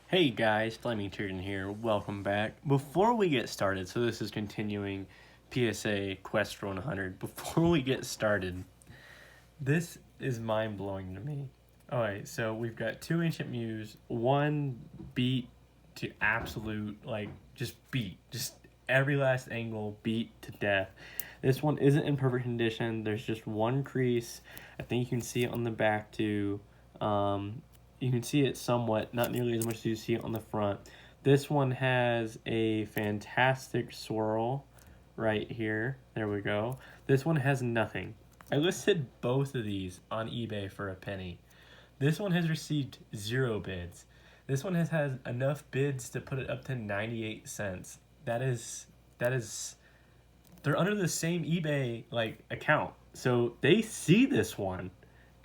Hey guys, Flaming Turton here. Welcome back. Before we get started, so this is continuing PSA Quest for 100. Before we get started, this is mind blowing to me. Alright, so we've got two Ancient Mews, one beat to absolute, just every last angle beat to death. This one isn't in perfect condition. There's just one crease. I think you can see it on the back too. You can see it somewhat, not nearly as much as you see it on the front. This one has a fantastic swirl right here. There we go. This one has nothing. I listed both of these on eBay for a penny. This one has received 0 bids. This one has had enough bids to put it up to 98 cents. That is they're under the same eBay account. So they see this one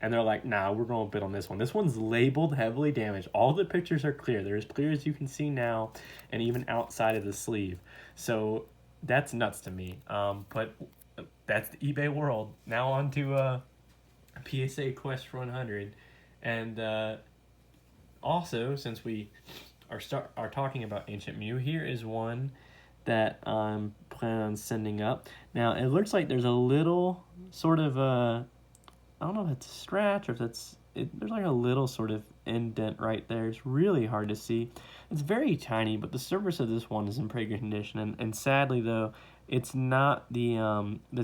and they're like, nah, we're going to bid on this one. This one's labeled heavily damaged. All the pictures are clear. They're as clear as you can see now, and even outside of the sleeve. So that's nuts to me. But that's the eBay world. Now on to PSA Quest for 100. And also, since we are talking about Ancient Mew, here is one that I'm planning on sending up. Now, it looks like there's a little sort of I don't know if it's a scratch or if there's like a little sort of indent right there. It's really hard to see. It's very tiny, but the surface of this one is in pretty good condition. And sadly though, it's not the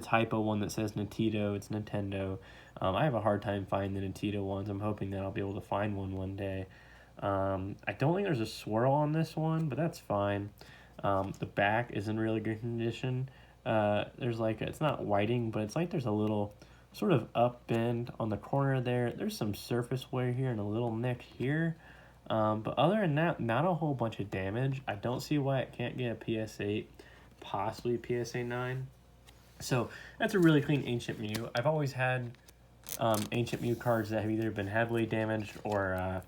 typo one that says Nintendo. It's Nintendo. I have a hard time finding the Nintendo ones. I'm hoping that I'll be able to find one day. I don't think there's a swirl on this one, but that's fine. The back is in really good condition. There's it's not whiting, but it's like there's a little sort of up bend on the corner there. There's some surface wear here and a little nick here. But other than that, not a whole bunch of damage. I don't see why it can't get a PS8, possibly PSA 9. So that's a really clean Ancient Mew. I've always had Ancient Mew cards that have either been heavily damaged or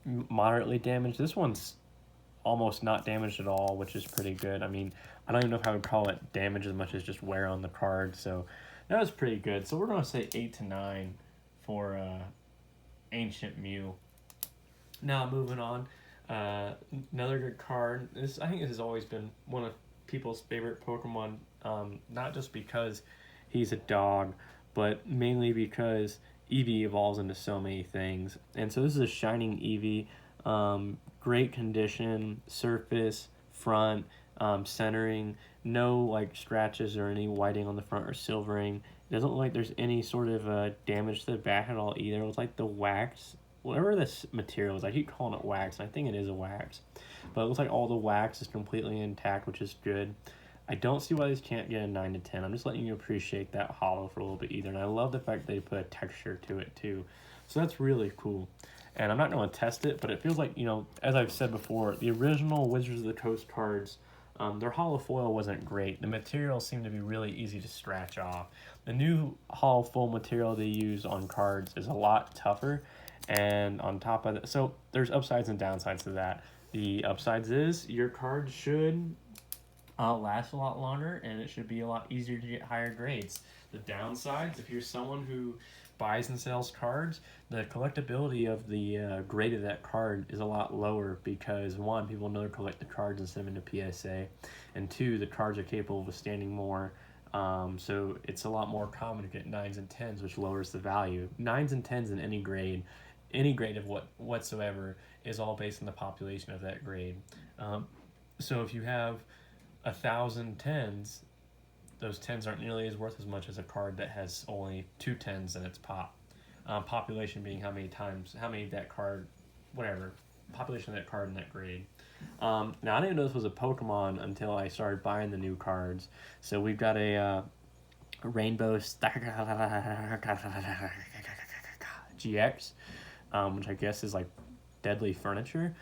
moderately damaged. This one's almost not damaged at all, which is pretty good. I mean, I don't even know if I would call it damage as much as just wear on the card. So that was pretty good. So we're going to say 8 to 9 for Ancient Mew. Now moving on. Another good card. I think this has always been one of people's favorite Pokemon. Not just because he's a dog, but mainly because Eevee evolves into so many things. And so this is a Shining Eevee. Great condition, surface, front, centering, no scratches or any whiting on the front or silvering. It doesn't look like there's any sort of damage to the back at all either. It looks like the wax, whatever this material is, I keep calling it wax, and I think it is a wax, but it looks like all the wax is completely intact, which is good. I don't see why these can't get a 9 to 10. I'm just letting you appreciate that hollow for a little bit either, and I love the fact they put a texture to it too. So that's really cool. And I'm not going to test it, but it feels like, as I've said before, the original Wizards of the Coast cards, their hollow foil wasn't great. The material seemed to be really easy to scratch off. The new hollow foil material they use on cards is a lot tougher, and on top of that, so there's upsides and downsides to that. The upsides is your card should last a lot longer, and it should be a lot easier to get higher grades. The downsides, if you're someone who buys and sells cards, the collectability of the grade of that card is a lot lower because, one, people know to collect the cards instead of into PSA, and two, the cards are capable of withstanding more. So it's a lot more common to get 9s and 10s, which lowers the value. 9s and 10s in any grade of whatsoever is all based on the population of that grade. So if you have 1,000 10s, those 10s aren't nearly as worth as much as a card that has only 2 10s in its population being how many that card, whatever, population of that card in that grade. Now, I didn't even know this was a Pokemon until I started buying the new cards. So we've got a Rainbow GX, which I guess is deadly furniture.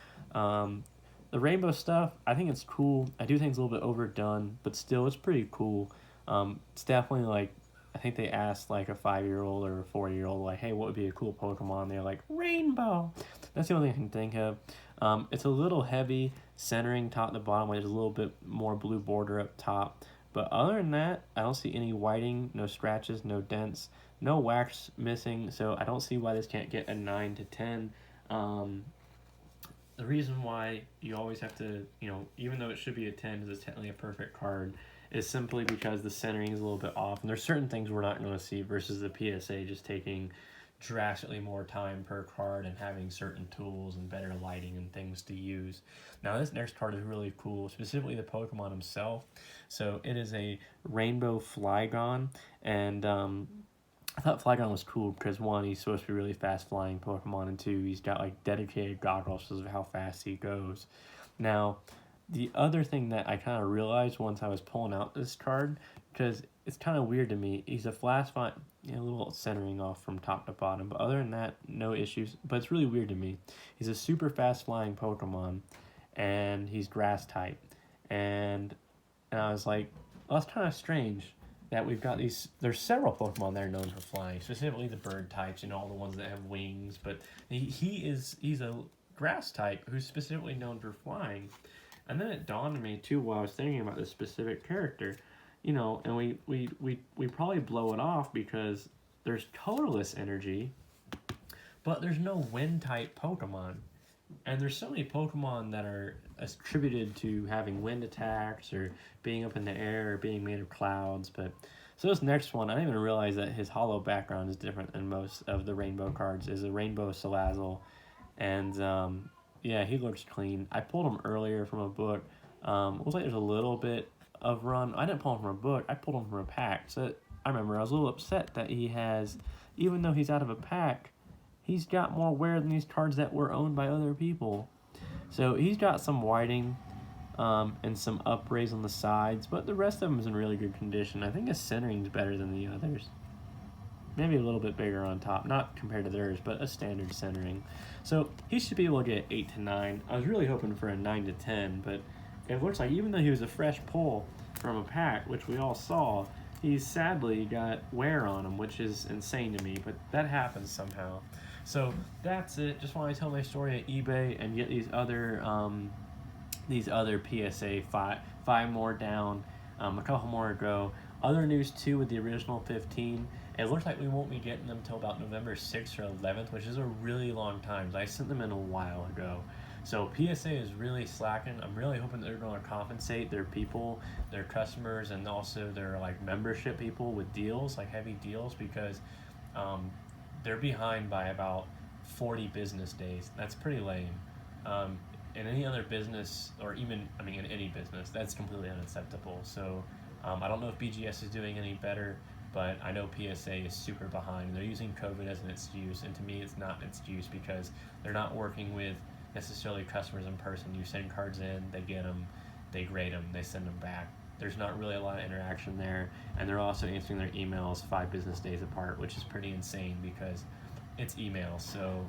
The rainbow stuff, I think it's cool. I do think it's a little bit overdone, but still, it's pretty cool. It's definitely I think they asked a 5-year-old or a 4-year-old, hey, what would be a cool Pokemon? They're like, rainbow. That's the only thing I can think of. It's a little heavy, centering top to bottom. There's a little bit more blue border up top. But other than that, I don't see any whiting, no scratches, no dents, no wax missing. So I don't see why this can't get a 9 to 10. the reason why you always have to, even though it should be a 10 because it's technically a perfect card, is simply because the centering is a little bit off. And there's certain things we're not going to see versus the PSA just taking drastically more time per card and having certain tools and better lighting and things to use. Now this next card is really cool, specifically the Pokemon himself. So it is a Rainbow Flygon, and I thought Flygon was cool because one, he's supposed to be really fast flying Pokemon, and two, he's got like dedicated goggles because of how fast he goes. Now, the other thing that I kind of realized once I was pulling out this card, because it's kind of weird to me, he's a flash font, a little centering off from top to bottom, but other than that, no issues. But it's really weird to me. He's a super fast flying Pokemon, and he's grass type, and I was like, well, that's kind of strange that we've got these. There's several Pokemon that are known for flying, specifically the bird types, all the ones that have wings. But he's a grass type who's specifically known for flying. And then it dawned on me too while I was thinking about this specific character, and we probably blow it off because there's colorless energy, but there's no wind type Pokemon. And there's so many Pokemon that are attributed to having wind attacks or being up in the air or being made of clouds. But so this next one, I didn't even realize that his hollow background is different than most of the rainbow cards. Is a rainbow Salazzle, and yeah, he looks clean. I pulled him earlier from a book. It looks like there's a little bit of run. I didn't pull him from a book. I pulled him from a pack. So I remember I was a little upset that he has, even though he's out of a pack, he's got more wear than these cards that were owned by other people. So he's got some whiting and some uprays on the sides, but the rest of them is in really good condition. I think his centering's better than the others. Maybe a little bit bigger on top, not compared to theirs, but a standard centering. So he should be able to get 8 to 9. I was really hoping for a 9 to 10, but it looks like even though he was a fresh pull from a pack, which we all saw, he's sadly got wear on him, which is insane to me, but that happens somehow. So that's it. Just want to tell my story at eBay and get these other PSA five more down, a couple more to go. Other news too with the original 15. It looks like we won't be getting them till about November 6th or 11th, which is a really long time. I sent them in a while ago. So PSA is really slacking. I'm really hoping that they're going to compensate their people, their customers, and also their like membership people with deals, like heavy deals, because they're behind by about 40 business days. That's pretty lame. In any other business, or even, in any business, that's completely unacceptable. So I don't know if BGS is doing any better, but I know PSA is super behind. They're using COVID as an excuse, and to me it's not an excuse because they're not working with necessarily customers in person. You send cards in, they get them, they grade them, they send them back. There's not really a lot of interaction there, and they're also answering their emails 5 business days apart, which is pretty insane because it's email. So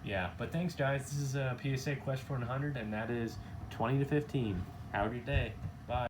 yeah, but thanks guys. This is a PSA Quest for 100, and that is 20 to 15. Have a good day.